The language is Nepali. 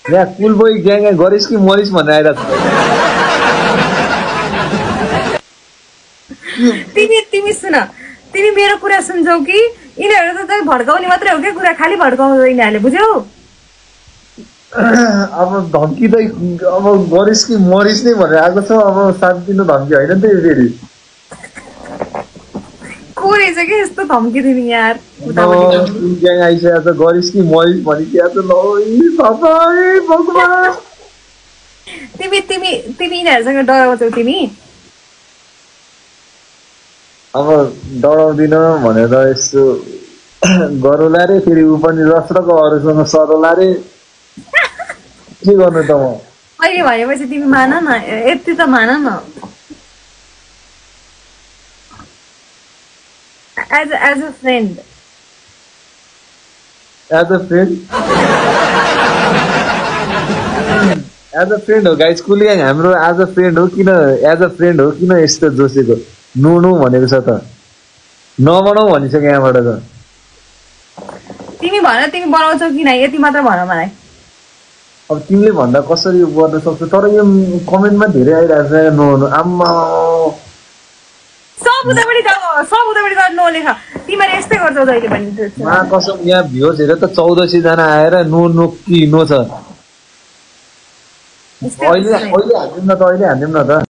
यहाँ कुल बोय ग्याङ गरिस् कि मरिस् भनेर आइरहेको तिमी तिमी सुन तिमी मेरो कुरा सुन्छौ कि यिनीहरू त भड्काउने मात्रै हो क्या कुरा खाली भड्काउँदैन यिनीहरूले बुझ्यौ अब धम्की त अब गरिस् कि मरिस् नै भनेर आएको छ अब साथ दिनु धम्की होइन नि त यो फेरि को रहेछ कि यस्तो धम्की दिने यार ग्याङ आइसकेको छ गरिस् कि मरिस् भनिसकेको छ ल तपाईँ भगवान् तिमी तिमी तिमी यिनीहरूसँग डराउँछौ तिमी अब डराउँदिन भनेर यस्तो गरौँला रे फेरि ऊ पनि रस्रको अरूसँग सरौला रे के गर्नु त म अहिले भनेपछि तिमी मान न यति त मान न as a friend as a friend हो गाइस कुल ग्याङ हाम्रो एज अ फ्रेन्ड हो किन यस्तो जोसेको नुनु भनेको छ त नबनाऊ भनिसक्यो यहाँबाट त तिमी भन तिमी बनाउँछौ कि नै यति मात्र भन मलाई अब तिमीले भन्दा कसरी गर्न सक्छौ तर यो कमेन्टमा धेरै आइरहेको छ नो आम्मा सब उतापट्टि गर्नु लेख तिमीले यस्तै गर्छौ जहिले पनि मा कसम यहाँ भ्युज हेरेर त 1400 जना आएर नो कि नो छ अहिले हाल्दिउँ न त